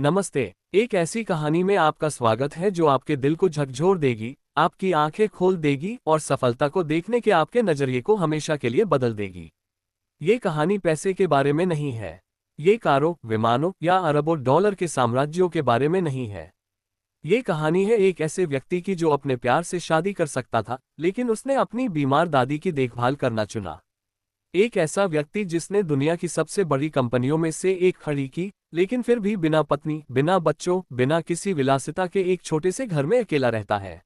नमस्ते। एक ऐसी कहानी में आपका स्वागत है जो आपके दिल को झकझोर देगी, आपकी आंखें खोल देगी और सफलता को देखने के आपके नजरिए को हमेशा के लिए बदल देगी। ये कहानी पैसे के बारे में नहीं है। ये कारों, विमानों या अरबों डॉलर के साम्राज्यों के बारे में नहीं है। ये कहानी है एक ऐसे व्यक्ति की जो अपने प्यार से शादी कर सकता था, लेकिन उसने अपनी बीमार दादी की देखभाल करना चुना। एक ऐसा व्यक्ति जिसने दुनिया की सबसे बड़ी कंपनियों में से एक खड़ी की, लेकिन फिर भी बिना पत्नी, बिना बच्चों, बिना किसी विलासिता के एक छोटे से घर में अकेला रहता है।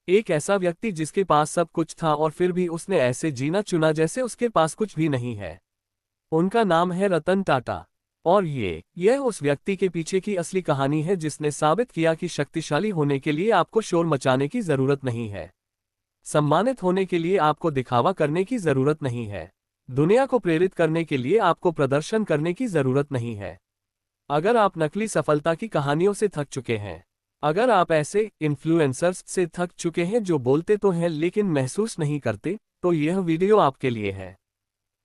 एक ऐसा व्यक्ति जिसके पास सब कुछ था और फिर भी उसने ऐसे जीना चुना जैसे उसके पास कुछ भी नहीं है। उनका नाम है रतन टाटा। और यह उस व्यक्ति के पीछे की असली कहानी है जिसने साबित किया कि शक्तिशाली होने के लिए आपको शोर मचाने की जरूरत नहीं है। सम्मानित होने के लिए आपको दिखावा करने की जरूरत नहीं है। दुनिया को प्रेरित करने के लिए आपको प्रदर्शन करने की जरूरत नहीं है। अगर आप नकली सफलता की कहानियों से थक चुके हैं, अगर आप ऐसे इन्फ्लुएंसर्स से थक चुके हैं जो बोलते तो हैं लेकिन महसूस नहीं करते, तो यह वीडियो आपके लिए है।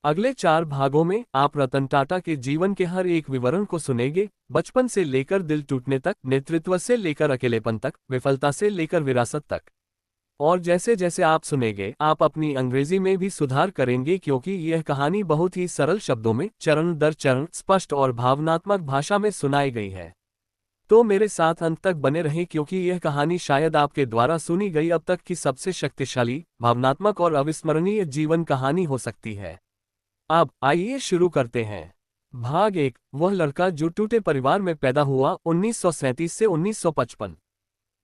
अगले 4 भागों में आप रतन टाटा के जीवन के हर एक विवरण को सुनेंगे, बचपन से लेकर दिल टूटने तक, नेतृत्व से लेकर अकेलेपन तक, विफलता से लेकर विरासत तक। और जैसे जैसे आप सुनेंगे, आप अपनी अंग्रेजी में भी सुधार करेंगे क्योंकि यह कहानी बहुत ही सरल शब्दों में, चरण दर चरण, स्पष्ट और भावनात्मक भाषा में सुनाई गई है। तो मेरे साथ अंत तक बने रहें क्योंकि यह कहानी शायद आपके द्वारा सुनी गई अब तक की सबसे शक्तिशाली, भावनात्मक और अविस्मरणीय जीवन कहानी हो सकती है। अब आइए शुरू करते हैं। भाग 1। वह लड़का जो टूटे परिवार में पैदा हुआ, 1937 से 1955।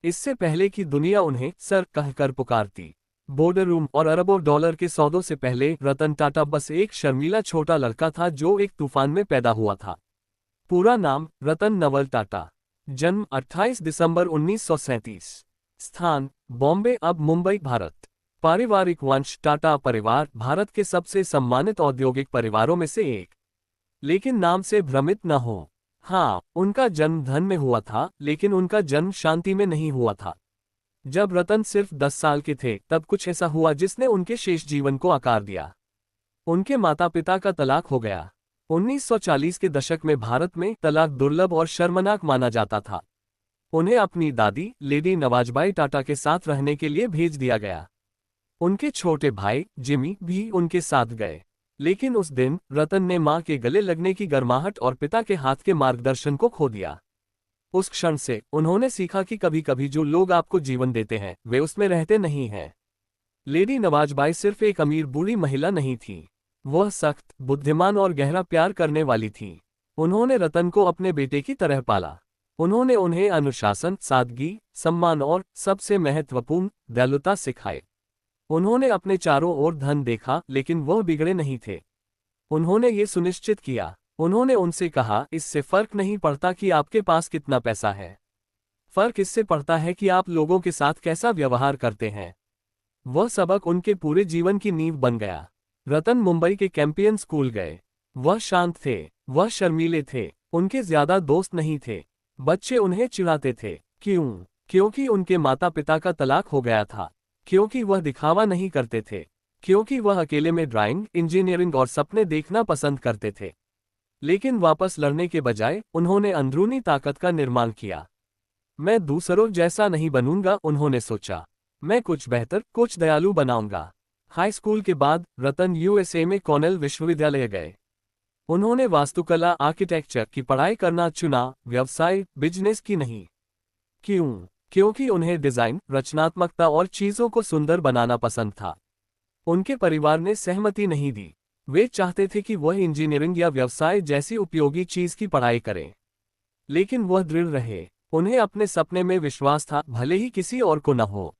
इससे पहले कि दुनिया उन्हें सर कहकर पुकारती, बोर्डर रूम और अरबों डॉलर के सौदों से पहले रतन टाटा बस एक शर्मीला छोटा लड़का था जो एक तूफान में पैदा हुआ था। पूरा नाम रतन नवल टाटा। जन्म 28 दिसंबर 1937। स्थान बॉम्बे, अब मुंबई, भारत। पारिवारिक वंश टाटा परिवार भारत के सबसे सम्मानित औद्योगिक परिवारों में से एक। लेकिन नाम से भ्रमित न हो। हाँ, उनका जन्म धन में हुआ था, लेकिन उनका जन्म शांति में नहीं हुआ था। जब रतन सिर्फ 10 साल के थे तब कुछ ऐसा हुआ जिसने उनके शेष जीवन को आकार दिया। उनके माता पिता का तलाक हो गया। 1940 के दशक में भारत में तलाक दुर्लभ और शर्मनाक माना जाता था। उन्हें अपनी दादी लेडी नवाजबाई टाटा के साथ रहने के लिए भेज दिया गया। उनके छोटे भाई जिमी भी उनके साथ गए। लेकिन उस दिन रतन ने मां के गले लगने की गर्माहट और पिता के हाथ के मार्गदर्शन को खो दिया। उस क्षण से उन्होंने सीखा कि कभी कभी जो लोग आपको जीवन देते हैं वे उसमें रहते नहीं हैं। लेडी नवाजबाई सिर्फ एक अमीर बूढ़ी महिला नहीं थी, वह सख्त, बुद्धिमान और गहरा प्यार करने वाली थी। उन्होंने रतन को अपने बेटे की तरह पाला। उन्होंने उन्हें अनुशासन, सादगी, सम्मान और सबसे महत्वपूर्ण दयालुता सिखाए। उन्होंने अपने चारों ओर धन देखा लेकिन वह बिगड़े नहीं थे। उन्होंने ये सुनिश्चित किया। उन्होंने उनसे कहा, इससे फर्क नहीं पड़ता कि आपके पास कितना पैसा है, फर्क इससे पड़ता है कि आप लोगों के साथ कैसा व्यवहार करते हैं। वह सबक उनके पूरे जीवन की नींव बन गया। रतन मुंबई के कैंपियन स्कूल गए। वह शांत थे, वह शर्मीले थे, उनके ज्यादा दोस्त नहीं थे। बच्चे उन्हें चिढ़ाते थे। क्यों? क्योंकि उनके माता पिता का तलाक हो गया था। क्योंकि वह दिखावा नहीं करते थे। क्योंकि वह अकेले में ड्राइंग, इंजीनियरिंग और सपने देखना पसंद करते थे। लेकिन वापस लड़ने के बजाय उन्होंने अंदरूनी ताकत का निर्माण किया। मैं दूसरों जैसा नहीं बनूंगा, उन्होंने सोचा। मैं कुछ बेहतर, कुछ दयालु बनाऊंगा। हाई स्कूल के बाद रतन यूएसए में कॉर्नेल विश्वविद्यालय गए। उन्होंने वास्तुकला, आर्किटेक्चर की पढ़ाई करना चुना, व्यवसाय, बिजनेस की नहीं। क्यों? क्योंकि उन्हें डिजाइन, रचनात्मकता और चीजों को सुंदर बनाना पसंद था। उनके परिवार ने सहमति नहीं दी। वे चाहते थे कि वह इंजीनियरिंग या व्यवसाय जैसी उपयोगी चीज की पढ़ाई करें। लेकिन वह दृढ़ रहे। उन्हें अपने सपने में विश्वास था, भले ही किसी और को न हो।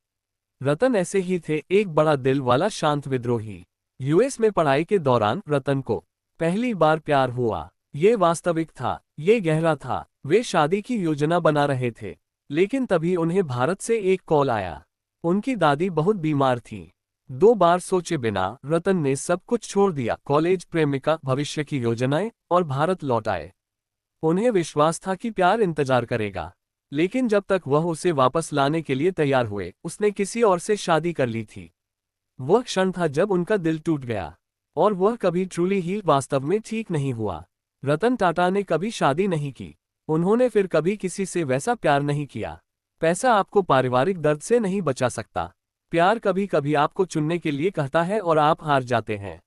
रतन ऐसे ही थे, एक बड़ा दिल वाला शांत विद्रोही। यूएस में पढ़ाई के दौरान रतन को पहली बार प्यार हुआ। ये वास्तविक था, ये गहरा था। वे शादी की योजना बना रहे थे। लेकिन तभी उन्हें भारत से एक कॉल आया। उनकी दादी बहुत बीमार थी। 2 बार सोचे बिना रतन ने सब कुछ छोड़ दिया, कॉलेज, प्रेमिका, भविष्य की योजनाएं, और भारत लौट आए। उन्हें विश्वास था कि प्यार इंतजार करेगा। लेकिन जब तक वह उसे वापस लाने के लिए तैयार हुए, उसने किसी और से शादी कर ली थी। वह क्षण था जब उनका दिल टूट गया। और वह कभी ट्रूली ही वास्तव में ठीक नहीं हुआ। रतन टाटा ने कभी शादी नहीं की। उन्होंने फिर कभी किसी से वैसा प्यार नहीं किया। पैसा आपको पारिवारिक दर्द से नहीं बचा सकता। प्यार कभी कभी आपको चुनने के लिए कहता है और आप हार जाते हैं।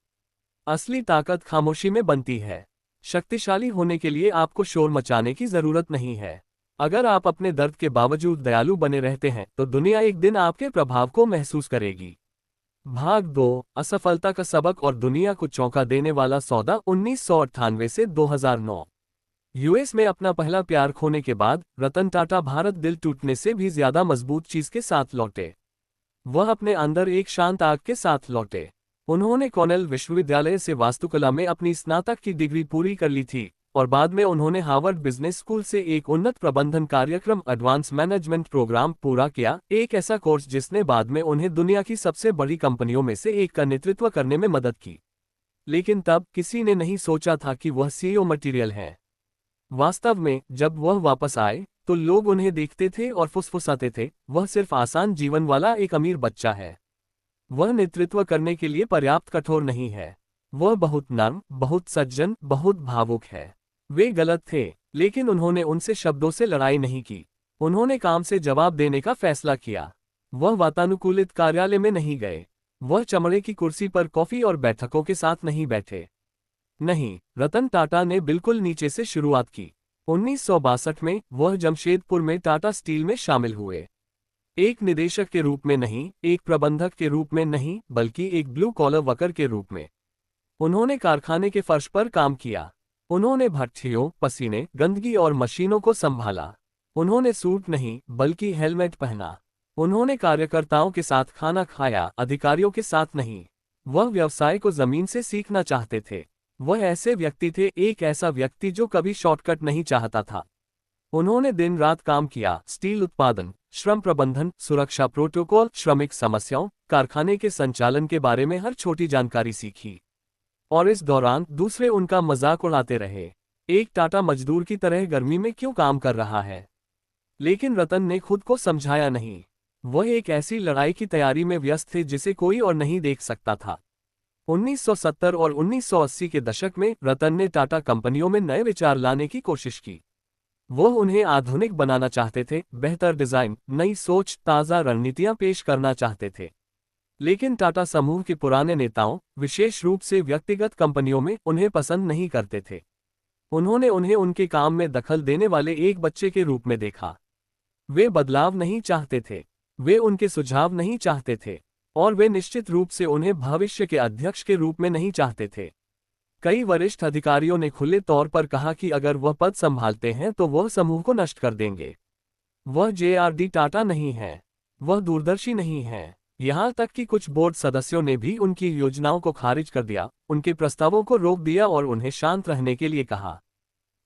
असली ताकत खामोशी में बनती है। शक्तिशाली होने के लिए आपको शोर मचाने की जरूरत नहीं है। अगर आप अपने दर्द के बावजूद दयालु बने रहते हैं तो दुनिया एक दिन आपके प्रभाव को महसूस करेगी। भाग 2, असफलता का सबक और दुनिया को चौंका देने वाला सौदा। 1998 से 2009। यूएस में अपना पहला प्यार खोने के बाद रतन टाटा भारत दिल टूटने से भी ज्यादा मजबूत चीज के साथ लौटे। वह अपने अंदर एक शांत आग के साथ लौटे। उन्होंने कॉर्नेल विश्वविद्यालय से वास्तुकला में अपनी स्नातक की डिग्री पूरी कर ली थी और बाद में उन्होंने हार्वर्ड बिजनेस स्कूल से एक उन्नत प्रबंधन कार्यक्रम एडवांस मैनेजमेंट प्रोग्राम पूरा किया, एक ऐसा कोर्स जिसने बाद में उन्हें दुनिया की सबसे बड़ी कंपनियों में से एक का नेतृत्व करने में मदद की। लेकिन तब किसी ने नहीं सोचा था कि वह सीईओ मटेरियल है। वास्तव में जब वह वापस आए तो लोग उन्हें देखते थे और फुसफुसाते थे, वह सिर्फ आसान जीवन वाला एक अमीर बच्चा है। वह नेतृत्व करने के लिए पर्याप्त कठोर नहीं है। वह बहुत नर्म, बहुत सज्जन, बहुत भावुक है। वे गलत थे, लेकिन उन्होंने उनसे शब्दों से लड़ाई नहीं की। उन्होंने काम से जवाब देने का फैसला किया। वह वातानुकूलित कार्यालय में नहीं गए। वह चमड़े की कुर्सी पर कॉफी और बैठकों के साथ नहीं बैठे। नहीं, रतन टाटा ने बिल्कुल नीचे से शुरुआत की। 1962 में वह जमशेदपुर में टाटा स्टील में शामिल हुए। एक निदेशक के रूप में नहीं, एक प्रबंधक के रूप में नहीं, बल्कि एक ब्लू कॉलर वर्कर के रूप में। उन्होंने कारखाने के फर्श पर काम किया। उन्होंने भट्ठियों, पसीने, गंदगी और मशीनों को संभाला। उन्होंने सूट नहीं बल्कि हेलमेट पहना। उन्होंने कार्यकर्ताओं के साथ खाना खाया, अधिकारियों के साथ नहीं। वह व्यवसाय को जमीन से सीखना चाहते थे। वह ऐसे व्यक्ति थे, एक ऐसा व्यक्ति जो कभी शॉर्टकट नहीं चाहता था। उन्होंने दिन रात काम किया, स्टील उत्पादन, श्रम प्रबंधन, सुरक्षा प्रोटोकॉल, श्रमिक समस्याओं, कारखाने के संचालन के बारे में हर छोटी जानकारी सीखी। और इस दौरान दूसरे उनका मजाक उड़ाते रहे। एक टाटा मजदूर की तरह गर्मी में क्यों काम कर रहा है? लेकिन रतन ने खुद को समझाया नहीं। वह एक ऐसी लड़ाई की तैयारी में व्यस्त थे जिसे कोई और नहीं देख सकता था। 1970 और 1980 के दशक में रतन ने टाटा कंपनियों में नए विचार लाने की कोशिश की। वो उन्हें आधुनिक बनाना चाहते थे, बेहतर डिजाइन, नई सोच, ताज़ा रणनीतियां पेश करना चाहते थे। लेकिन टाटा समूह के पुराने नेताओं, विशेष रूप से व्यक्तिगत कंपनियों में, उन्हें पसंद नहीं करते थे। उन्होंने उन्हें उनके काम में दखल देने वाले एक बच्चे के रूप में देखा। वे बदलाव नहीं चाहते थे, वे उनके सुझाव नहीं चाहते थे, और वे निश्चित रूप से उन्हें भविष्य के अध्यक्ष के रूप में नहीं चाहते थे। कई वरिष्ठ अधिकारियों ने खुले तौर पर कहा कि अगर वह पद संभालते हैं तो वह समूह को नष्ट कर देंगे। वह JRD टाटा नहीं है, वह दूरदर्शी नहीं है। यहाँ तक कि कुछ बोर्ड सदस्यों ने भी उनकी योजनाओं को खारिज कर दिया, उनके प्रस्तावों को रोक दिया और उन्हें शांत रहने के लिए कहा।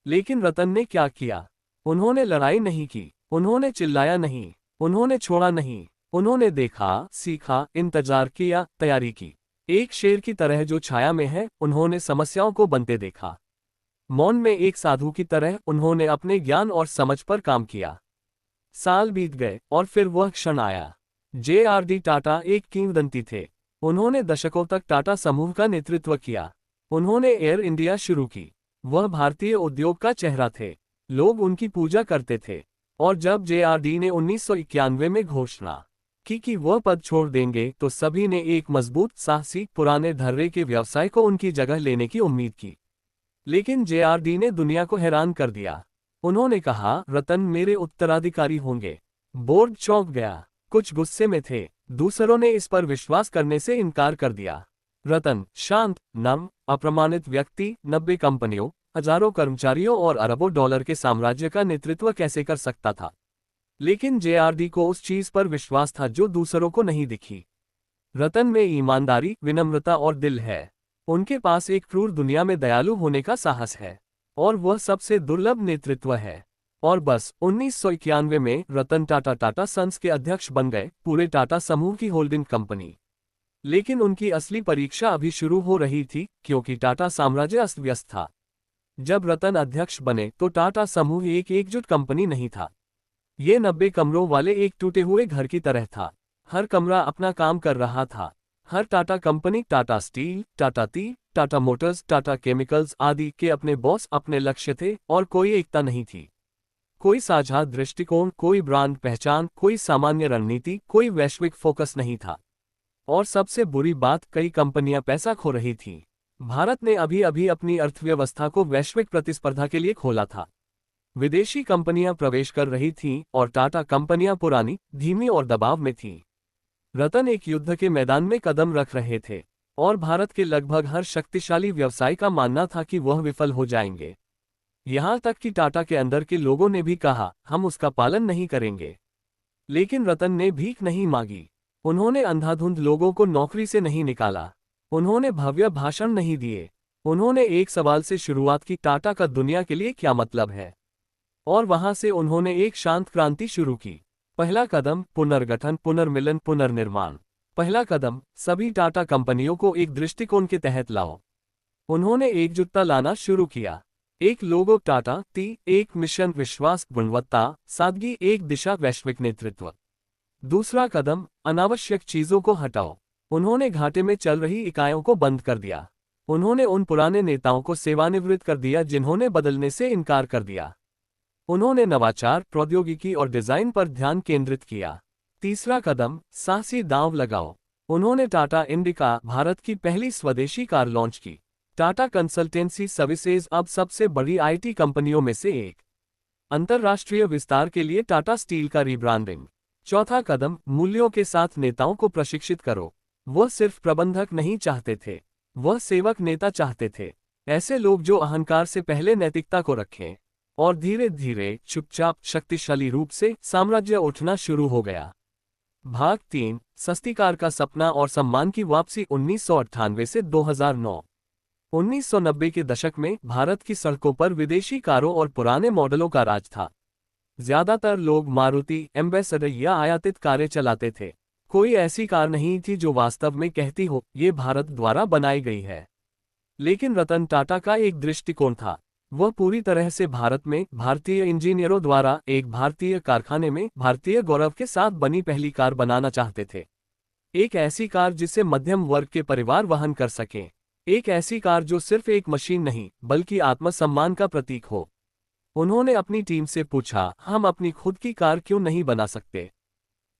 लेकिन रतन ने क्या किया? उन्होंने लड़ाई नहीं की, उन्होंने चिल्लाया नहीं, उन्होंने छोड़ा नहीं। उन्होंने देखा, सीखा, इंतजार किया, तैयारी की। एक शेर की तरह जो छाया में है, उन्होंने समस्याओं को बनते देखा। मौन में एक साधु की तरह उन्होंने अपने ज्ञान और समझ पर काम किया। साल बीत गए और फिर वह क्षण आया। JRD टाटा एक किंवदंती थे। उन्होंने दशकों तक टाटा समूह का नेतृत्व किया। उन्होंने एयर इंडिया शुरू की। वह भारतीय उद्योग का चेहरा थे। लोग उनकी पूजा करते थे। और जब JRD ने 1991 में घोषणा की कि वह पद छोड़ देंगे तो सभी ने एक मजबूत, साहसी, पुराने धर्रे के व्यवसाय को उनकी जगह लेने की उम्मीद की। लेकिन JRD ने दुनिया को हैरान कर दिया। उन्होंने कहा, रतन मेरे उत्तराधिकारी होंगे। बोर्ड चौंक गया। कुछ गुस्से में थे, दूसरों ने इस पर विश्वास करने से इनकार कर दिया। रतन, शांत, नम, अप्रमाणित व्यक्ति, 90 कंपनियों, हजारों कर्मचारियों और अरबों डॉलर के साम्राज्य का नेतृत्व कैसे कर सकता था? लेकिन JRD को उस चीज पर विश्वास था जो दूसरों को नहीं दिखी। रतन में ईमानदारी, विनम्रता और दिल है। उनके पास एक क्रूर दुनिया में दयालु होने का साहस है। और वह सबसे दुर्लभ नेतृत्व है। और बस 1991 में रतन टाटा टाटा सन्स के अध्यक्ष बन गए, पूरे टाटा समूह की होल्डिंग कंपनी। लेकिन उनकी असली परीक्षा अभी शुरू हो रही थी, क्योंकि टाटा साम्राज्य अस्त व्यस्त था। जब रतन अध्यक्ष बने तो टाटा समूह एक एकजुट कंपनी नहीं था। ये 90 कमरों वाले एक टूटे हुए घर की तरह था। हर कमरा अपना काम कर रहा था। हर Tata company, Tata Steel, Tata Tea, Tata Motors, Tata Chemicals आदि के अपने बॉस, अपने लक्ष्य थे और कोई एकता नहीं थी। कोई साझा दृष्टिकोण, कोई ब्रांड पहचान, कोई सामान्य रणनीति, कोई वैश्विक फोकस नहीं था। और सबसे बुरी बात, कई कंपनियां पैसा खो रही थीं। भारत ने अभी अभी अपनी अर्थव्यवस्था को वैश्विक प्रतिस्पर्धा के लिए खोला था। विदेशी कंपनियां प्रवेश कर रही थीं और टाटा कंपनियां पुरानी, धीमी और दबाव में थीं। रतन एक युद्ध के मैदान में कदम रख रहे थे और भारत के लगभग हर शक्तिशाली व्यवसायी का मानना था कि वह विफल हो जाएंगे। यहां तक कि टाटा के अंदर के लोगों ने भी कहा, हम उसका पालन नहीं करेंगे। लेकिन रतन ने भीख नहीं मांगी। उन्होंने अंधाधुंध लोगों को नौकरी से नहीं निकाला। उन्होंने भव्य भाषण नहीं दिए। उन्होंने एक सवाल से शुरुआत की, टाटा का दुनिया के लिए क्या मतलब है? और वहां से उन्होंने एक शांत क्रांति शुरू की। पहला कदम, पुनर्गठन, पुनर्मिलन, पुनर्निर्माण। पहला कदम, सभी टाटा कंपनियों को एक दृष्टिकोण के तहत लाओ। उन्होंने एकजुटता लाना शुरू किया। एक लोगो टाटा टी, एक मिशन विश्वास, गुणवत्ता, सादगी, एक दिशा, वैश्विक नेतृत्व। दूसरा कदम, अनावश्यक चीजों को हटाओ। उन्होंने घाटे में चल रही इकाइयों को बंद कर दिया। उन्होंने उन पुराने नेताओं को सेवानिवृत्त कर दिया जिन्होंने बदलने से इनकार कर दिया। उन्होंने नवाचार, प्रौद्योगिकी और डिजाइन पर ध्यान केंद्रित किया। तीसरा कदम, साहसी दांव लगाओ। उन्होंने टाटा इंडिका, भारत की पहली स्वदेशी कार लॉन्च की। टाटा कंसल्टेंसी सर्विसेज अब सबसे बड़ी आईटी कंपनियों में से एक। अंतर्राष्ट्रीय विस्तार के लिए टाटा स्टील का रीब्रांडिंग। चौथा कदम, मूल्यों के साथ नेताओं को प्रशिक्षित करो। वह सिर्फ प्रबंधक नहीं चाहते थे, वह सेवक नेता चाहते थे। ऐसे लोग जो अहंकार से पहले नैतिकता को रखें। और धीरे धीरे, चुपचाप, शक्तिशाली रूप से साम्राज्य उठना शुरू हो गया। भाग 3, सस्ती कार का सपना और सम्मान की वापसी। 1998 से 2009। 1990 के दशक में भारत की सड़कों पर विदेशी कारों और पुराने मॉडलों का राज था। ज्यादातर लोग मारुति, एम्बेसडर या आयातित कारें चलाते थे। कोई ऐसी कार नहीं थी जो वास्तव में कहती हो, ये भारत द्वारा बनाई गई है। लेकिन रतन टाटा का एक दृष्टिकोण था। वह पूरी तरह से भारत में, भारतीय इंजीनियरों द्वारा, एक भारतीय कारखाने में, भारतीय गौरव के साथ बनी पहली कार बनाना चाहते थे। एक ऐसी कार जिसे मध्यम वर्ग के परिवार वहन कर सकें। एक ऐसी कार जो सिर्फ एक मशीन नहीं, बल्कि आत्मसम्मान का प्रतीक हो। उन्होंने अपनी टीम से पूछा, हम अपनी खुद की कार क्यों नहीं बना सकते?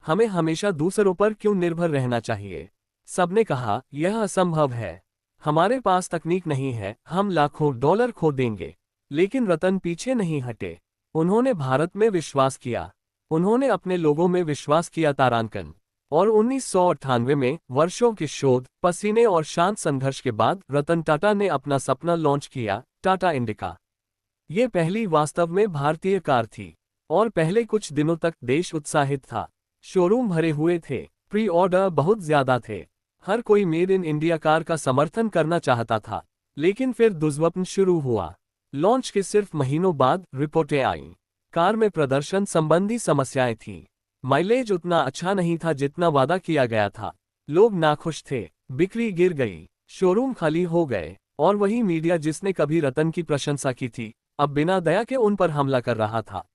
हमें हमेशा दूसरों पर क्यों निर्भर रहना चाहिए? सबने कहा, यह असंभव है। हमारे पास तकनीक नहीं है, हम लाखों डॉलर खो देंगे। लेकिन रतन पीछे नहीं हटे। उन्होंने भारत में विश्वास किया। उन्होंने अपने लोगों में विश्वास किया। तारांकन। और 1998 में, वर्षों के शोध, पसीने और शांत संघर्ष के बाद, रतन टाटा ने अपना सपना लॉन्च किया, टाटा इंडिका। ये पहली वास्तव में भारतीय कार थी। और पहले कुछ दिनों तक देश उत्साहित था। शोरूम भरे हुए थे, प्री ऑर्डर बहुत ज्यादा थे। हर कोई मेड इन इंडिया कार का समर्थन करना चाहता था। लेकिन फिर दुर्स्वप्न शुरू हुआ। लॉन्च के सिर्फ महीनों बाद रिपोर्टें आईं। कार में प्रदर्शन संबंधी समस्याएं थीं। माइलेज उतना अच्छा नहीं था जितना वादा किया गया था। लोग नाखुश थे। बिक्री गिर गई। शोरूम खाली हो गए। और वही मीडिया जिसने कभी रतन की प्रशंसा की थी, अब बिना दया के उन पर हमला कर रहा था।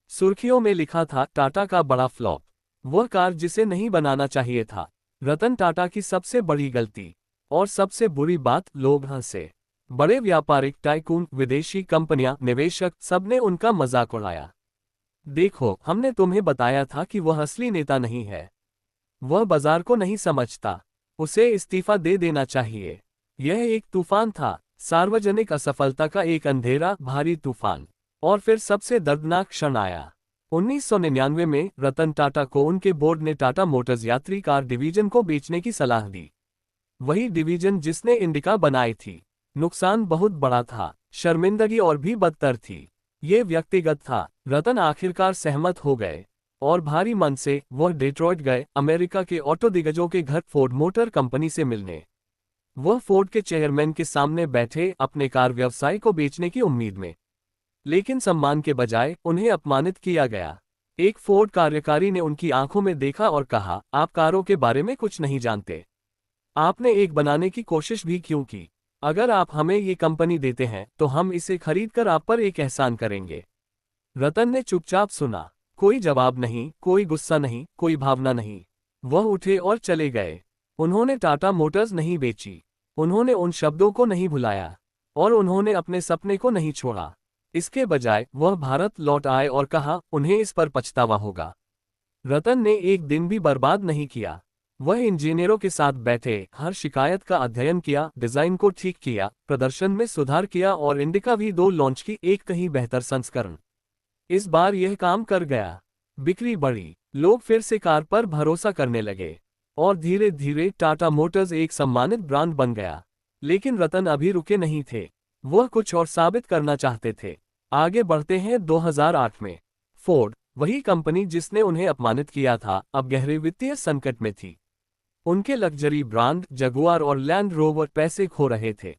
सुर्खियों में लिखा था, टाटा का बड़ा फ्लॉप। वह कार जिसे नहीं बनाना चाहिए था। रतन टाटा की सबसे बड़ी गलती। और सबसे बुरी बात, लोग हंसे। बड़े व्यापारिक टाइकून, विदेशी कंपनियां, निवेशक, सबने उनका मजाक उड़ाया। देखो, हमने तुम्हें बताया था कि वह असली नेता नहीं है। वह बाजार को नहीं समझता। उसे इस्तीफा दे देना चाहिए। यह एक तूफान था, सार्वजनिक असफलता का एक अंधेरा, भारी तूफान। और फिर सबसे दर्दनाक क्षण आया। 1999 में रतन टाटा को उनके बोर्ड ने टाटा मोटर्स यात्री कार डिवीजन को बेचने की सलाह दी। वही डिवीजन जिसने इंडिका बनाई थी। नुकसान बहुत बड़ा था, शर्मिंदगी और भी बदतर थी। ये व्यक्तिगत था। रतन आखिरकार सहमत हो गए। और भारी मन से वह डेट्रॉयट गए, अमेरिका के ऑटो दिग्गजों के घर, फोर्ड मोटर कंपनी से मिलने। वह फोर्ड के चेयरमैन के सामने बैठे, अपने कार व्यवसाय को बेचने की उम्मीद में। लेकिन सम्मान के बजाय उन्हें अपमानित किया गया। एक फोर्ड कार्यकारी ने उनकी आंखों में देखा और कहा, आप कारों के बारे में कुछ नहीं जानते। आपने एक बनाने की कोशिश भी क्यों की? अगर आप हमें ये कंपनी देते हैं तो हम इसे खरीदकर आप पर एक एहसान करेंगे। रतन ने चुपचाप सुना। कोई जवाब नहीं, कोई गुस्सा नहीं, कोई भावना नहीं। वह उठे और चले गए। उन्होंने टाटा मोटर्स नहीं बेची। उन्होंने उन शब्दों को नहीं भुलाया। और उन्होंने अपने सपने को नहीं छोड़ा। इसके बजाय वह भारत लौट आए और कहा उन्हें इस पर पछतावा होगा। रतन ने एक दिन भी बर्बाद नहीं किया। वह इंजीनियरों के साथ बैठे, हर शिकायत का अध्ययन किया, डिजाइन को ठीक किया, प्रदर्शन में सुधार किया और इंडिका V2 लॉन्च की एक कहीं बेहतर संस्करण। इस बार यह काम कर गया। बिक्री बढ़ी, लोग फिर से कार पर भरोसा करने लगे और धीरे धीरे टाटा मोटर्स एक सम्मानित ब्रांड बन गया। लेकिन रतन अभी रुके नहीं थे। वह कुछ और साबित करना चाहते थे। आगे बढ़ते हैं 2008 में। फोर्ड, वही कंपनी जिसने उन्हें अपमानित किया था, अब गहरे वित्तीय संकट में थी। उनके लग्जरी ब्रांड जगुआर और लैंड रोवर पैसे खो रहे थे।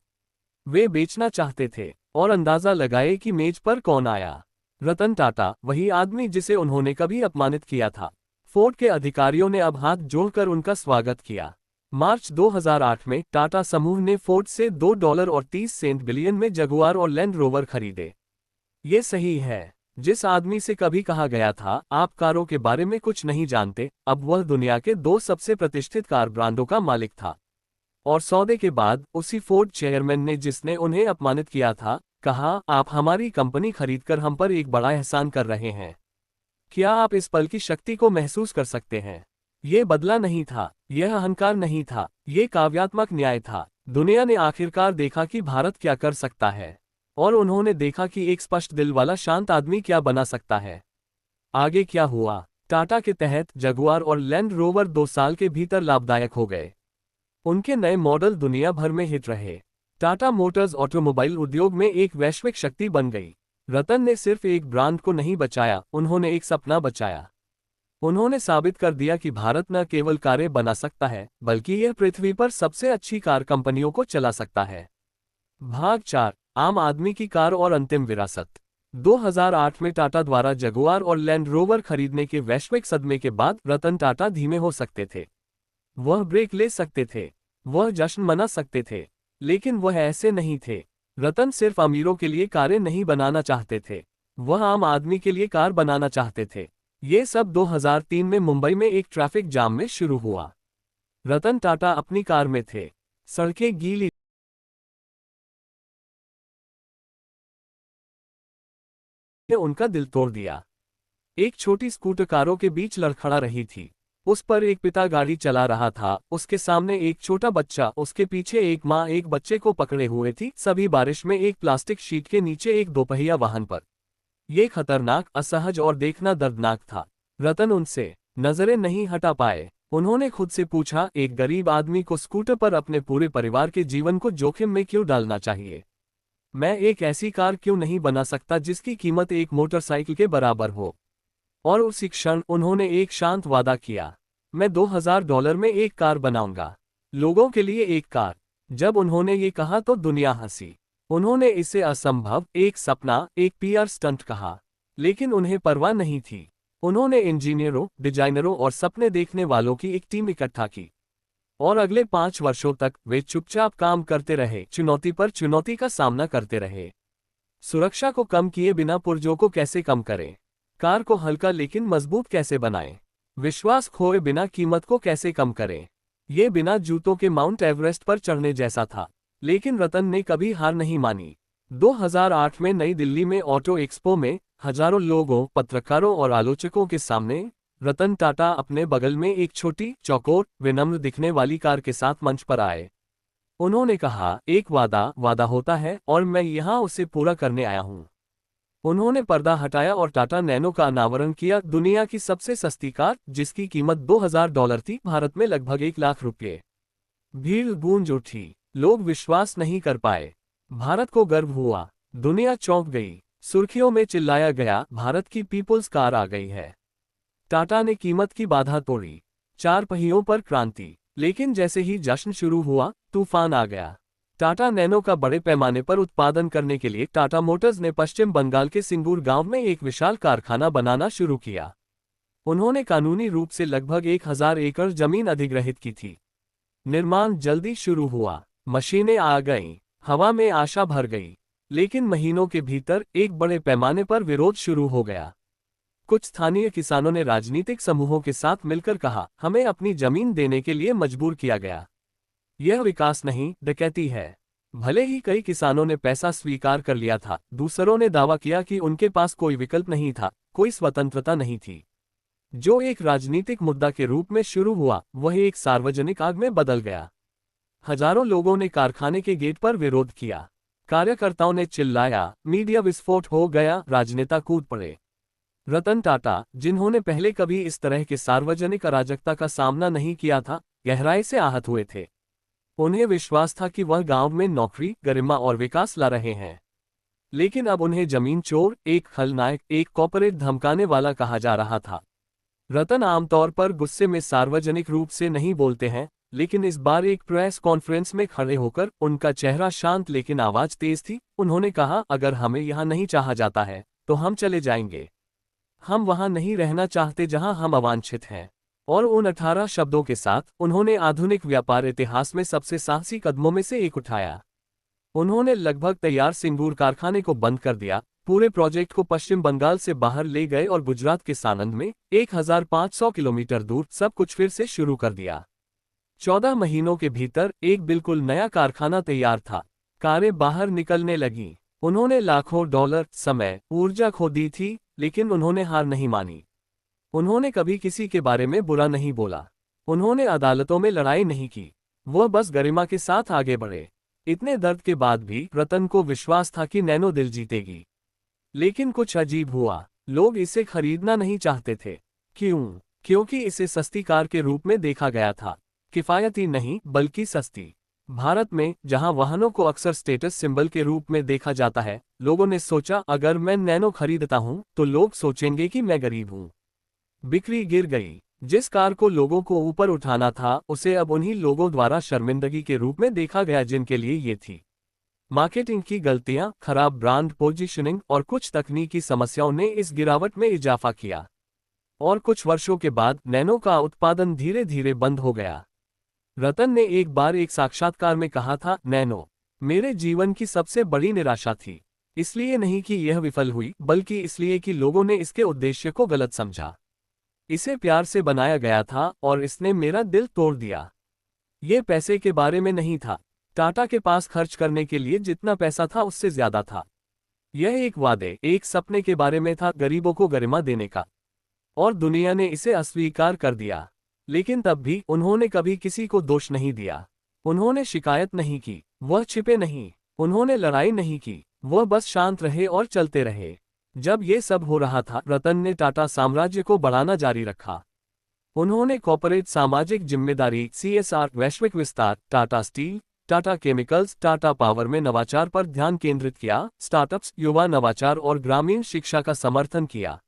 वे बेचना चाहते थे और अंदाजा लगाए कि मेज पर कौन आया। रतन टाटा, वही आदमी जिसे उन्होंने कभी अपमानित किया था। फोर्ड के अधिकारियों ने अब हाथ जोड़कर उनका स्वागत किया। मार्च 2008 में टाटा समूह ने फोर्ड से $2.30 बिलियन में जगुआर और लैंड रोवर खरीदे। ये सही है। जिस आदमी से कभी कहा गया था आप कारों के बारे में कुछ नहीं जानते, अब वह दुनिया के 2 सबसे प्रतिष्ठित कार ब्रांडों का मालिक था। और सौदे के बाद उसी फोर्ड चेयरमैन ने जिसने उन्हें अपमानित किया था, कहा आप हमारी कंपनी खरीदकर हम पर एक बड़ा एहसान कर रहे हैं। क्या आप इस पल की शक्ति को महसूस कर सकते हैं? ये बदला नहीं था, यह अहंकार नहीं था, ये काव्यात्मक न्याय था। दुनिया ने आखिरकार देखा कि भारत क्या कर सकता है और उन्होंने देखा कि एक स्पष्ट दिल वाला शांत आदमी क्या बना सकता है। आगे क्या हुआ? टाटा के तहत जगुआर और लैंड रोवर 2 साल के भीतर लाभदायक हो गए। उनके नए मॉडल दुनिया भर में हिट रहे। टाटा मोटर्स ऑटोमोबाइल उद्योग में एक वैश्विक शक्ति बन गई। रतन ने सिर्फ एक ब्रांड को नहीं बचाया, उन्होंने एक सपना बचाया। उन्होंने साबित कर दिया कि भारत न केवल कारें बना सकता है, बल्कि यह पृथ्वी पर सबसे अच्छी कार कंपनियों को चला सकता है। भाग 4, आम आदमी की कार और अंतिम विरासत। 2008 में टाटा द्वारा जगुआर और लैंड रोवर खरीदने के वैश्विक सदमे के बाद रतन टाटा धीमे हो सकते थे। वह ब्रेक ले सकते थे, वह जश्न मना सकते थे, लेकिन वह ऐसे नहीं थे। रतन सिर्फ अमीरों के लिए कारें नहीं बनाना चाहते थे, वह आम आदमी के लिए कार बनाना चाहते थे। ये सब 2003 में मुंबई में एक ट्रैफिक जाम में शुरू हुआ। रतन टाटा अपनी कार में थे, सड़कें गीली, ने उनका दिल तोड़ दिया। एक छोटी स्कूटर कारों के बीच लड़खड़ा रही थी। उस पर एक पिता गाड़ी चला रहा था, उसके सामने एक छोटा बच्चा, उसके पीछे एक माँ एक बच्चे को पकड़े हुए थी, सभी बारिश में एक प्लास्टिक शीट के नीचे एक दोपहिया वाहन पर। ये खतरनाक, असहज और देखना दर्दनाक था। रतन उनसे नजरें नहीं हटा पाए। उन्होंने खुद से पूछा, एक गरीब आदमी को स्कूटर पर अपने पूरे परिवार के जीवन को जोखिम में क्यों डालना चाहिए? मैं एक ऐसी कार क्यों नहीं बना सकता जिसकी कीमत एक मोटरसाइकिल के बराबर हो? और उसी क्षण उन्होंने एक शांत वादा किया, मैं $2000 में एक कार बनाऊंगा, लोगों के लिए एक कार। जब उन्होंने ये कहा तो दुनिया हंसी। उन्होंने इसे असंभव, एक सपना, एक PR स्टंट कहा, लेकिन उन्हें परवाह नहीं थी। उन्होंने इंजीनियरों, डिजाइनरों और सपने देखने वालों की एक टीम इकट्ठा की और अगले 5 वर्षों तक वे चुपचाप काम करते रहे, चुनौती पर चुनौती का सामना करते रहे। सुरक्षा को कम किए बिना पुर्जों को कैसे कम करें? कार को हल्का लेकिन मजबूत कैसे बनाएं? विश्वास खोए बिना कीमत को कैसे कम करें? ये बिना जूतों के माउंट एवरेस्ट पर चढ़ने जैसा था, लेकिन रतन ने कभी हार नहीं मानी। 2008 में नई दिल्ली में ऑटो एक्सपो में हजारों लोगों, पत्रकारों और आलोचकों के सामने रतन टाटा अपने बगल में एक छोटी, चौकोर, विनम्र दिखने वाली कार के साथ मंच पर आए। उन्होंने कहा, एक वादा होता है और मैं यहाँ उसे पूरा करने आया हूँ। उन्होंने पर्दा हटाया और टाटा नैनो का अनावरण किया, दुनिया की सबसे सस्ती कार, जिसकी कीमत $2000 थी, भारत में लगभग 1 लाख रुपये। भीड़ गूंज उठी, लोग विश्वास नहीं कर पाए। भारत को गर्व हुआ, दुनिया चौंक गई। सुर्खियों में चिल्लाया गया, भारत की पीपुल्स कार आ गई है। टाटा ने कीमत की बाधा तोड़ी, 4 पहियों पर क्रांति। लेकिन जैसे ही जश्न शुरू हुआ, तूफान आ गया। टाटा नैनो का बड़े पैमाने पर उत्पादन करने के लिए टाटा मोटर्स ने पश्चिम बंगाल के सिंगूर गांव में एक विशाल कारखाना बनाना शुरू किया। उन्होंने कानूनी रूप से लगभग 1000 एकड़ जमीन अधिग्रहित की थी। निर्माण जल्दी शुरू हुआ, मशीनें आ गईं, हवा में आशा भर गई। लेकिन महीनों के भीतर एक बड़े पैमाने पर विरोध शुरू हो गया। कुछ स्थानीय किसानों ने राजनीतिक समूहों के साथ मिलकर कहा, हमें अपनी जमीन देने के लिए मजबूर किया गया। यह विकास नहीं, डकैती है। भले ही कई किसानों ने पैसा स्वीकार कर लिया था, दूसरों ने दावा किया कि उनके पास कोई विकल्प नहीं था, कोई स्वतंत्रता नहीं थी। जो एक राजनीतिक मुद्दा के रूप में शुरू हुआ, वह एक सार्वजनिक आग में बदल गया। हजारों लोगों ने कारखाने के गेट पर विरोध किया। कार्यकर्ताओं ने चिल्लाया, मीडिया विस्फोट हो गया, राजनेता कूद पड़े। रतन टाटा, जिन्होंने पहले कभी इस तरह के सार्वजनिक अराजकता का सामना नहीं किया था, गहराई से आहत हुए थे। उन्हें विश्वास था कि वह गांव में नौकरी, गरिमा और विकास ला रहे हैं। लेकिन अब उन्हें जमीन चोर, एक खलनायक, एक कॉर्पोरेट धमकाने वाला कहा जा रहा था। रतन आमतौर पर गुस्से में सार्वजनिक रूप से नहीं बोलते हैं, लेकिन इस बार एक प्रेस कॉन्फ्रेंस में खड़े होकर उनका चेहरा शांत लेकिन आवाज तेज थी। उन्होंने कहा, अगर हमें यहाँ नहीं चाहा जाता है तो हम चले जाएंगे। हम वहां नहीं रहना चाहते जहां हम अवांछित हैं। और उन 18 शब्दों के साथ उन्होंने आधुनिक व्यापार इतिहास में सबसे साहसी कदमों में से एक उठाया। उन्होंने लगभग तैयार सिंगूर कारखाने को बंद कर दिया, पूरे प्रोजेक्ट को पश्चिम बंगाल से बाहर ले गए और गुजरात के सानंद में 1500 किलोमीटर दूर सब कुछ फिर से शुरू कर दिया। 14 महीनों के भीतर एक बिल्कुल नया कारखाना तैयार था। कारें बाहर निकलने लगीं। उन्होंने लाखों डॉलर, समय, ऊर्जा खो दी थी, लेकिन उन्होंने हार नहीं मानी। उन्होंने कभी किसी के बारे में बुरा नहीं बोला। उन्होंने अदालतों में लड़ाई नहीं की। वह बस गरिमा के साथ आगे बढ़े। इतने दर्द के बाद भी रतन को विश्वास था कि नैनो दिल जीतेगी। लेकिन कुछ अजीब हुआ। लोग इसे खरीदना नहीं चाहते थे। क्यों? क्योंकि इसे सस्ती कार के रूप में देखा गया था। किफायती नहीं, बल्कि सस्ती। भारत में, जहां वाहनों को अक्सर स्टेटस सिंबल के रूप में देखा जाता है, लोगों ने सोचा, अगर मैं नैनो खरीदता हूं तो लोग सोचेंगे कि मैं गरीब हूं। बिक्री गिर गई। जिस कार को लोगों को ऊपर उठाना था, उसे अब उन्हीं लोगों द्वारा शर्मिंदगी के रूप में देखा गया जिनके लिए ये थी। मार्केटिंग की गलतियां, खराब ब्रांड पोजीशनिंग और कुछ तकनीकी समस्याओं ने इस गिरावट में इजाफा किया। और कुछ वर्षों के बाद नैनो का उत्पादन धीरे धीरे बंद हो गया। रतन ने एक बार एक साक्षात्कार में कहा था, नैनो मेरे जीवन की सबसे बड़ी निराशा थी। इसलिए नहीं कि यह विफल हुई, बल्कि इसलिए कि लोगों ने इसके उद्देश्य को गलत समझा। इसे प्यार से बनाया गया था और इसने मेरा दिल तोड़ दिया। ये पैसे के बारे में नहीं था। टाटा के पास खर्च करने के लिए जितना पैसा था उससे ज्यादा था। यह एक वादे, एक सपने के बारे में था, गरीबों को गरिमा देने का। और दुनिया ने इसे अस्वीकार कर दिया। लेकिन तब भी उन्होंने कभी किसी को दोष नहीं दिया। उन्होंने शिकायत नहीं की, वह छिपे नहीं। उन्होंने लड़ाई नहीं की, वह बस शांत रहे और चलते रहे। जब ये सब हो रहा था, रतन ने टाटा साम्राज्य को बढ़ाना जारी रखा। उन्होंने कॉर्पोरेट सामाजिक जिम्मेदारी, CSR, वैश्विक विस्तार, Tata Steel, Tata chemicals, Tata power में नवाचार पर ध्यान केंद्रित किया, स्टार्टअप्स, युवा नवाचार और ग्रामीण शिक्षा का समर्थन किया।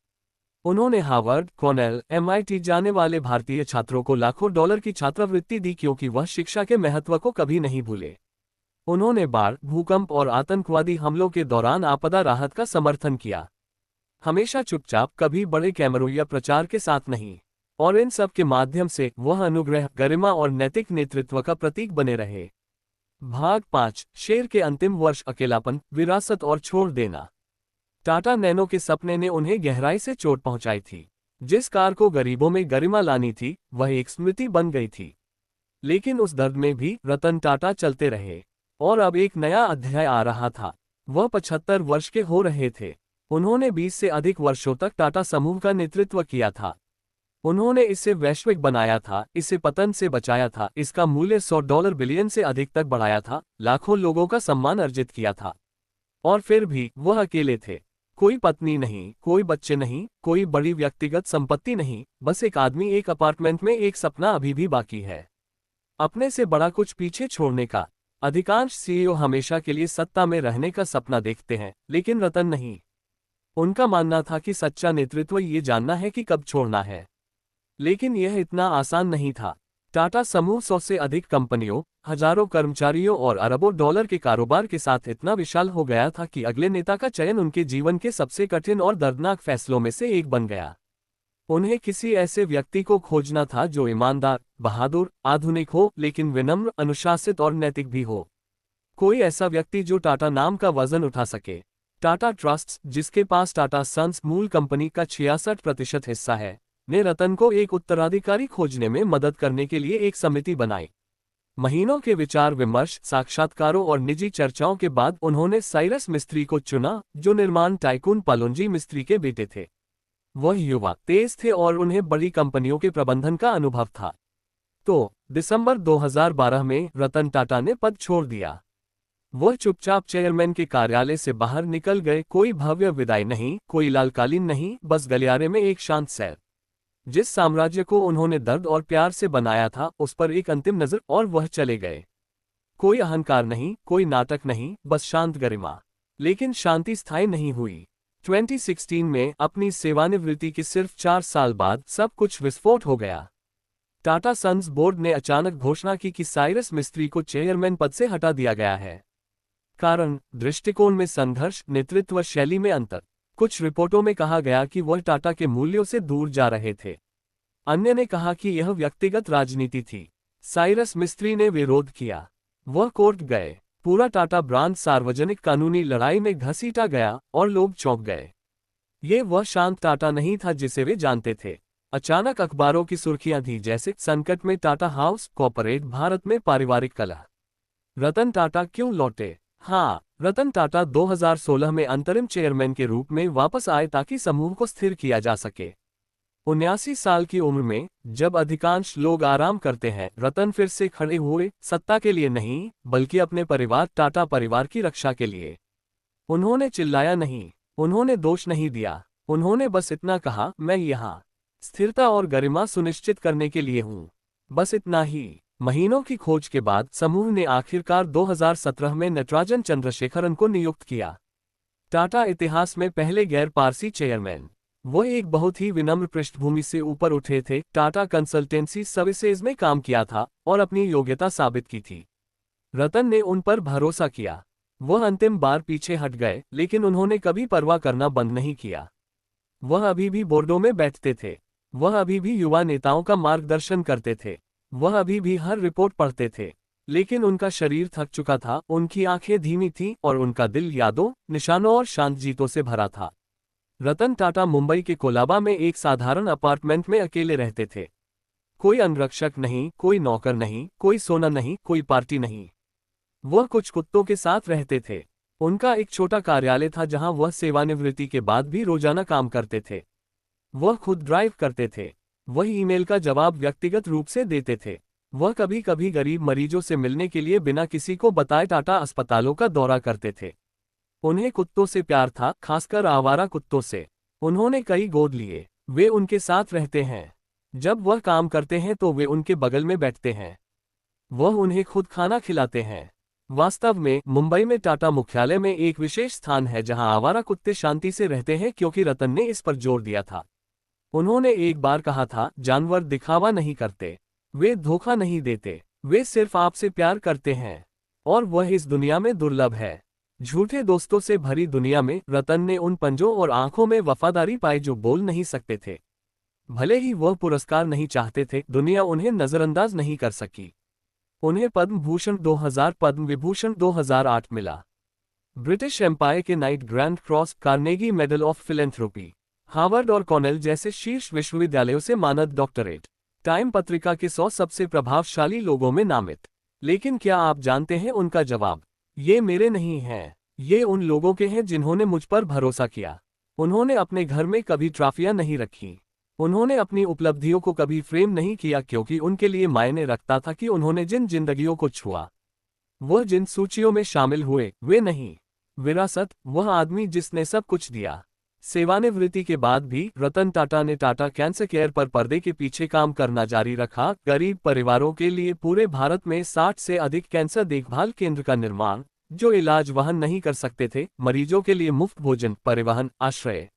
उन्होंने हार्वर्ड, कॉर्नेल, MIT जाने वाले भारतीय छात्रों को लाखों डॉलर की छात्रवृत्ति दी, क्योंकि वह शिक्षा के महत्व को कभी नहीं भूले। उन्होंने बाढ़, भूकंप और आतंकवादी हमलों के दौरान आपदा राहत का समर्थन किया। हमेशा चुपचाप, कभी बड़े कैमरों या प्रचार के साथ नहीं। और इन सब के माध्यम से वह अनुग्रह, गरिमा और नैतिक नेतृत्व का प्रतीक बने रहे। भाग 5, शेर के अंतिम वर्ष, अकेलापन, विरासत और छोड़ देना। टाटा नैनो के सपने ने उन्हें गहराई से चोट पहुंचाई थी। जिस कार को गरीबों में गरिमा लानी थी, वह एक स्मृति बन गई थी। लेकिन उस दर्द में भी रतन टाटा चलते रहे। और अब एक नया अध्याय आ रहा था। वह 75 वर्ष के हो रहे थे। उन्होंने 20 से अधिक वर्षों तक टाटा समूह का नेतृत्व किया था। उन्होंने इसे वैश्विक बनाया था, इसे पतन से बचाया था, इसका मूल्य $100 बिलियन से अधिक तक बढ़ाया था, लाखों लोगों का सम्मान अर्जित किया था। और फिर भी वह अकेले थे। कोई पत्नी नहीं, कोई बच्चे नहीं, कोई बड़ी व्यक्तिगत संपत्ति नहीं, बस एक आदमी, एक अपार्टमेंट में एक सपना अभी भी बाकी है। अपने से बड़ा कुछ पीछे छोड़ने का। अधिकांश CEO हमेशा के लिए सत्ता में रहने का सपना देखते हैं, लेकिन रतन नहीं। उनका मानना था कि सच्चा नेतृत्व ये जानना है कि कब छोड़ना है। लेकिन यह इतना आसान नहीं था। टाटा समूह 100 से अधिक कंपनियों, हजारों कर्मचारियों और अरबों डॉलर के कारोबार के साथ इतना विशाल हो गया था कि अगले नेता का चयन उनके जीवन के सबसे कठिन और दर्दनाक फैसलों में से एक बन गया। उन्हें किसी ऐसे व्यक्ति को खोजना था जो ईमानदार, बहादुर, आधुनिक हो, लेकिन विनम्र, अनुशासित और नैतिक भी हो। कोई ऐसा व्यक्ति जो टाटा नाम का वजन उठा सके। टाटा ट्रस्ट्स, जिसके पास टाटा सन्स मूल कंपनी का 66% हिस्सा है, ने रतन को एक उत्तराधिकारी खोजने में मदद करने के लिए एक समिति बनाई। महीनों के विचार विमर्श, साक्षात्कारों और निजी चर्चाओं के बाद उन्होंने साइरस मिस्त्री को चुना, जो निर्माण टाइकून पलोंजी मिस्त्री के बेटे थे। वह युवा, तेज थे और उन्हें बड़ी कंपनियों के प्रबंधन का अनुभव था। तो दिसंबर 2012 में रतन टाटा ने पद छोड़ दिया। वह चुपचाप चेयरमैन के कार्यालय से बाहर निकल गए। कोई भव्य विदाई नहीं, कोई लाल कालीन नहीं, बस गलियारे में एक शांत सैर। जिस साम्राज्य को उन्होंने दर्द और प्यार से बनाया था, उस पर एक अंतिम नजर और वह चले गए। कोई अहंकार नहीं, कोई नाटक नहीं, बस शांत गरिमा। लेकिन शांति स्थायी नहीं हुई। 2016 में अपनी सेवानिवृत्ति के सिर्फ 4 साल बाद सब कुछ विस्फोट हो गया। टाटा सन्स बोर्ड ने अचानक घोषणा की कि साइरस मिस्त्री को चेयरमैन पद से हटा दिया गया है। कारण, दृष्टिकोण में संघर्ष, नेतृत्व शैली में अंतर। कुछ रिपोर्टों में कहा गया कि वह टाटा के मूल्यों से दूर जा रहे थे। अन्य ने कहा कि यह व्यक्तिगत राजनीति थी। साइरस मिस्त्री ने विरोध किया। वह कोर्ट गए। पूरा टाटा ब्रांड सार्वजनिक कानूनी लड़ाई में घसीटा गया और लोग चौंक गए। ये वह शांत टाटा नहीं था जिसे वे जानते थे। अचानक अखबारों की सुर्खियां थीं, जैसे संकट में टाटा हाउस, कॉर्पोरेट भारत में पारिवारिक कलह। रतन टाटा क्यों लौटे? हाँ, रतन टाटा 2016 में अंतरिम चेयरमैन के रूप में वापस आए ताकि समूह को स्थिर किया जा सके। 79 साल की उम्र में, जब अधिकांश लोग आराम करते हैं, रतन फिर से खड़े हुए, सत्ता के लिए नहीं, बल्कि अपने परिवार, टाटा परिवार की रक्षा के लिए। उन्होंने चिल्लाया नहीं, उन्होंने दोष नहीं दिया, उन्होंने बस इतना कहा, मैं यहाँ स्थिरता और गरिमा सुनिश्चित करने के लिए हूँ। बस इतना ही। महीनों की खोज के बाद समूह ने आखिरकार 2017 में नटराजन चंद्रशेखरन को नियुक्त किया। टाटा इतिहास में पहले गैर पारसी चेयरमैन। वो एक बहुत ही विनम्र पृष्ठभूमि से ऊपर उठे थे। टाटा कंसल्टेंसी सर्विसेज में काम किया था और अपनी योग्यता साबित की थी। रतन ने उन पर भरोसा किया। वह अंतिम बार पीछे हट गए, लेकिन उन्होंने कभी परवाह करना बंद नहीं किया। वह अभी भी बोर्डों में बैठते थे। वह अभी भी युवा नेताओं का मार्गदर्शन करते थे। वह अभी भी हर रिपोर्ट पढ़ते थे। लेकिन उनका शरीर थक चुका था, उनकी आंखें धीमी थीं और उनका दिल यादों, निशानों और शांत जीतों से भरा था। रतन टाटा मुंबई के कोलाबा में एक साधारण अपार्टमेंट में अकेले रहते थे। कोई अंगरक्षक नहीं, कोई नौकर नहीं, कोई सोना नहीं, कोई पार्टी नहीं। वह कुछ कुत्तों के साथ रहते थे। उनका एक छोटा कार्यालय था जहां वह सेवानिवृत्ति के बाद भी रोजाना काम करते थे। वह खुद ड्राइव करते थे। वह ईमेल का जवाब व्यक्तिगत रूप से देते थे। वह कभी कभी गरीब मरीजों से मिलने के लिए बिना किसी को बताए टाटा अस्पतालों का दौरा करते थे। उन्हें कुत्तों से प्यार था, खासकर आवारा कुत्तों से। उन्होंने कई गोद लिए। वे उनके साथ रहते हैं। जब वह काम करते हैं तो वे उनके बगल में बैठते हैं। वह उन्हें खुद खाना खिलाते हैं। वास्तव में मुंबई में टाटा मुख्यालय में एक विशेष स्थान है जहां आवारा कुत्ते शांति से रहते हैं, क्योंकि रतन ने इस पर जोर दिया था। उन्होंने एक बार कहा था, जानवर दिखावा नहीं करते, वे धोखा नहीं देते, वे सिर्फ आपसे प्यार करते हैं। और वह इस दुनिया में दुर्लभ है। झूठे दोस्तों से भरी दुनिया में रतन ने उन पंजों और आंखों में वफादारी पाई जो बोल नहीं सकते थे। भले ही वह पुरस्कार नहीं चाहते थे, दुनिया उन्हें नजरअंदाज नहीं कर सकी। उन्हें पद्म भूषण 2000, पद्म विभूषण 2008 मिला। ब्रिटिश एम्पायर के night grand cross, Carnegie medal of philanthropy, Harvard और कॉर्नेल जैसे शीर्ष विश्वविद्यालयों से मानद डॉक्टरेट, टाइम पत्रिका के 100 सबसे प्रभावशाली लोगों में नामित। लेकिन क्या आप जानते हैं उनका जवाब? ये मेरे नहीं हैं, ये उन लोगों के हैं जिन्होंने मुझ पर भरोसा किया। उन्होंने अपने घर में कभी ट्रॉफियां नहीं रखी। उन्होंने अपनी उपलब्धियों को कभी फ्रेम नहीं किया, क्योंकि उनके लिए मायने रखता था कि उन्होंने जिन जिंदगियों को छुआ, वह जिन सूचियों में शामिल हुए, वे नहीं। विरासत, वह आदमी जिसने सब कुछ दिया। सेवानिवृत्ति के बाद भी रतन टाटा ने टाटा कैंसर केयर पर पर्दे के पीछे काम करना जारी रखा। गरीब परिवारों के लिए पूरे भारत में 60 से अधिक कैंसर देखभाल केंद्र का निर्माण, जो इलाज वहन नहीं कर सकते थे। मरीजों के लिए मुफ्त भोजन, परिवहन, आश्रय।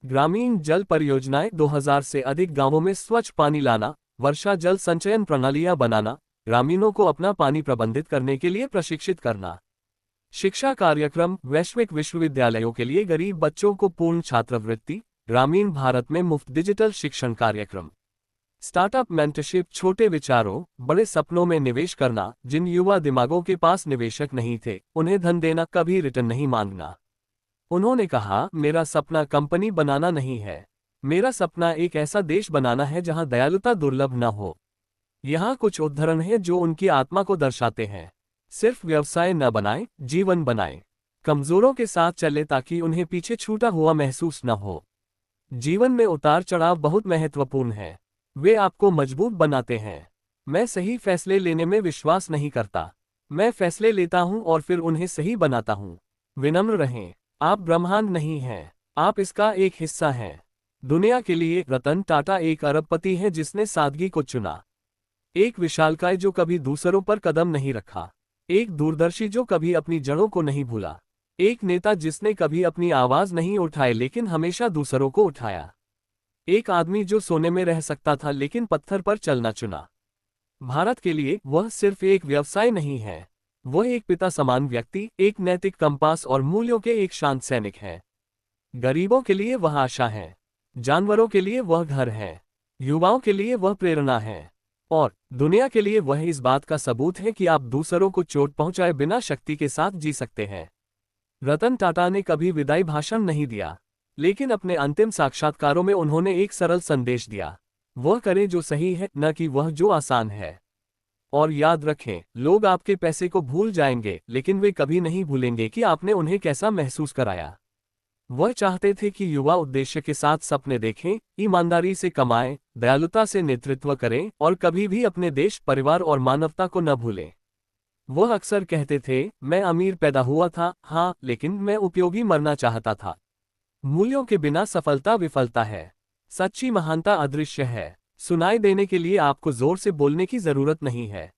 ग्रामीण जल परियोजनाएं, 2000 से अधिक गांवों में स्वच्छ पानी लाना, वर्षा जल संचयन प्रणालियां बनाना, ग्रामीणों को अपना पानी प्रबंधित करने के लिए प्रशिक्षित करना। शिक्षा कार्यक्रम, वैश्विक विश्वविद्यालयों के लिए गरीब बच्चों को पूर्ण छात्रवृत्ति, ग्रामीण भारत में मुफ्त डिजिटल शिक्षण कार्यक्रम। स्टार्टअप मेंटरशिप, छोटे विचारों, बड़े सपनों में निवेश करना। जिन युवा दिमागों के पास निवेशक नहीं थे, उन्हें धन देना, कभी रिटर्न नहीं मांगना। उन्होंने कहा, मेरा सपना कंपनी बनाना नहीं है, मेरा सपना एक ऐसा देश बनाना है जहां दयालुता दुर्लभ न हो। यहाँ कुछ उदाहरण हैं जो उनकी आत्मा को दर्शाते हैं। सिर्फ व्यवसाय न बनाएं, जीवन बनाएं। कमजोरों के साथ चले ताकि उन्हें पीछे छूटा हुआ महसूस न हो। जीवन में उतार चढ़ाव बहुत महत्वपूर्ण है। वे आपको मजबूत बनाते हैं। मैं सही फैसले लेने में विश्वास नहीं करता। मैं फैसले लेता हूं और फिर उन्हें सही बनाता हूं। विनम्र रहें। आप ब्रह्मांड नहीं हैं, आप इसका एक हिस्सा हैं। दुनिया के लिए रतन टाटा एक अरबपति है जिसने सादगी को चुना। एक विशालकाय जो कभी दूसरों पर कदम नहीं रखा। एक दूरदर्शी जो कभी अपनी जड़ों को नहीं भूला। एक नेता जिसने कभी अपनी आवाज नहीं उठाई लेकिन हमेशा दूसरों को उठाया। एक आदमी जो सोने में रह सकता था लेकिन पत्थर पर चलना चुना। भारत के लिए वह सिर्फ एक व्यवसाय नहीं है, वह एक पिता समान व्यक्ति, एक नैतिक कंपास और मूल्यों के एक शांत सैनिक है। गरीबों के लिए वह आशा है, जानवरों के लिए वह घर है, युवाओं के लिए वह प्रेरणा है, और दुनिया के लिए वह इस बात का सबूत है कि आप दूसरों को चोट पहुंचाए बिना शक्ति के साथ जी सकते हैं। रतन टाटा ने कभी विदाई भाषण नहीं दिया, लेकिन अपने अंतिम साक्षात्कारों में उन्होंने एक सरल संदेश दिया। वह करें जो सही है, न कि वह जो आसान है। और याद रखें, लोग आपके पैसे को भूल जाएंगे लेकिन वे कभी नहीं भूलेंगे कि आपने उन्हें कैसा महसूस कराया। वह चाहते थे कि युवा उद्देश्य के साथ सपने देखें, ईमानदारी से कमाएं, दयालुता से नेतृत्व करें और कभी भी अपने देश, परिवार और मानवता को न भूलें। वह अक्सर कहते थे, मैं अमीर पैदा हुआ था, हाँ, लेकिन मैं उपयोगी मरना चाहता था। मूल्यों के बिना सफलता विफलता है। सच्ची महानता अदृश्य है। सुनाई देने के लिए आपको जोर से बोलने की जरूरत नहीं है।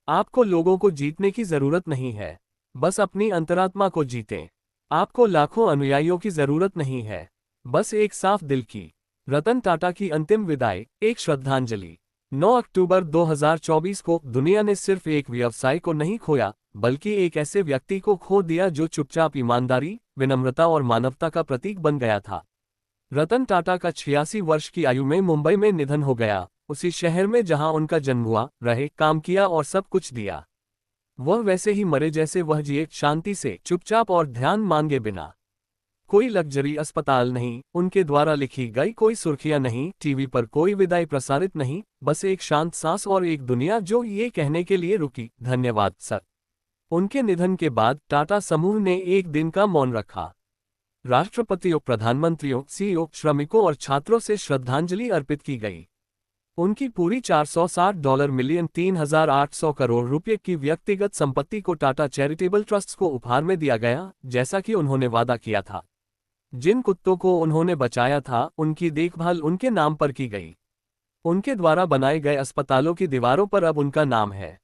आपको लोगों को जीतने की जरूरत नहीं है, बस अपनी अंतरात्मा को जीतें। आपको लाखों अनुयायियों की जरूरत नहीं है, बस एक साफ दिल की। रतन टाटा की अंतिम विदाई, एक श्रद्धांजलि। 9 अक्टूबर 2024 को दुनिया ने सिर्फ एक व्यवसाय को नहीं खोया, बल्कि एक ऐसे व्यक्ति को खो दिया जो चुपचाप ईमानदारी, विनम्रता और मानवता का प्रतीक बन गया था। रतन टाटा का 86 वर्ष की आयु में मुंबई में निधन हो गया, उसी शहर में जहां उनका जन्म हुआ, रहे, काम किया और सब कुछ दिया। वह वैसे ही मरे जैसे वह जिए, शांति से, चुपचाप और ध्यान मांगे बिना। कोई लग्जरी अस्पताल नहीं, उनके द्वारा लिखी गई कोई सुर्खियां नहीं, टीवी पर कोई विदाई प्रसारित नहीं, बस एक शांत सांस और एक दुनिया जो ये कहने के लिए रुकी, धन्यवाद सर। उनके निधन के बाद टाटा समूह ने एक दिन का मौन रखा। राष्ट्रपतियों, प्रधानमंत्रियों, सीईओ, श्रमिकों और छात्रों से श्रद्धांजलि अर्पित की गई। उनकी पूरी $460 मिलियन 3,800 करोड़ रुपए की व्यक्तिगत संपत्ति को टाटा चैरिटेबल ट्रस्ट्स को उपहार में दिया गया, जैसा कि उन्होंने वादा किया था। जिन कुत्तों को उन्होंने बचाया था, उनकी देखभाल उनके नाम पर की गई। उनके द्वारा बनाए गए अस्पतालों की दीवारों पर अब उनका नाम है,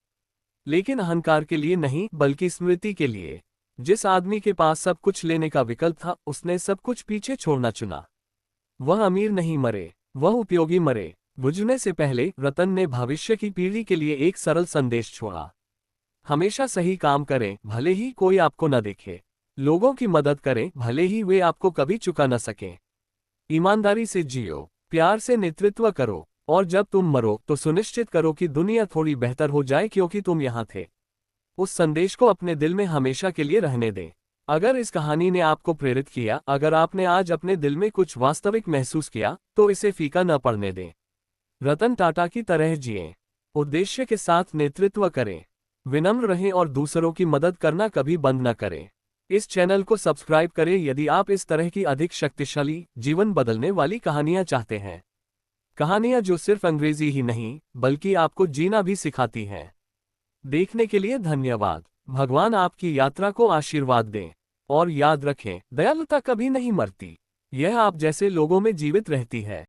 लेकिन अहंकार के लिए नहीं, बल्कि स्मृति के लिए। जिस आदमी के पास सब कुछ लेने का विकल्प था, उसने सब कुछ पीछे छोड़ना चुना। वह अमीर नहीं मरे, वह उपयोगी मरे। बुझने से पहले रतन ने भविष्य की पीढ़ी के लिए एक सरल संदेश छोड़ा। हमेशा सही काम करें, भले ही कोई आपको न देखे। लोगों की मदद करें, भले ही वे आपको कभी चुका न सकें। ईमानदारी से जियो, प्यार से नेतृत्व करो, और जब तुम मरो तो सुनिश्चित करो कि दुनिया थोड़ी बेहतर हो जाए क्योंकि तुम यहाँ थे। उस संदेश को अपने दिल में हमेशा के लिए रहने दें। अगर इस कहानी ने आपको प्रेरित किया, अगर आपने आज अपने दिल में कुछ वास्तविक महसूस किया, तो इसे फीका न पड़ने दें। रतन टाटा की तरह जिएं, उद्देश्य के साथ नेतृत्व करें, विनम्र रहें और दूसरों की मदद करना कभी बंद न करें। इस चैनल को सब्सक्राइब करें यदि आप इस तरह की अधिक शक्तिशाली, जीवन बदलने वाली कहानियां चाहते हैं। कहानियां जो सिर्फ अंग्रेजी ही नहीं, बल्कि आपको जीना भी सिखाती हैं। देखने के लिए धन्यवाद। भगवान आपकी यात्रा को आशीर्वाद दें। और याद रखें, दयालुता कभी नहीं मरती, यह आप जैसे लोगों में जीवित रहती है।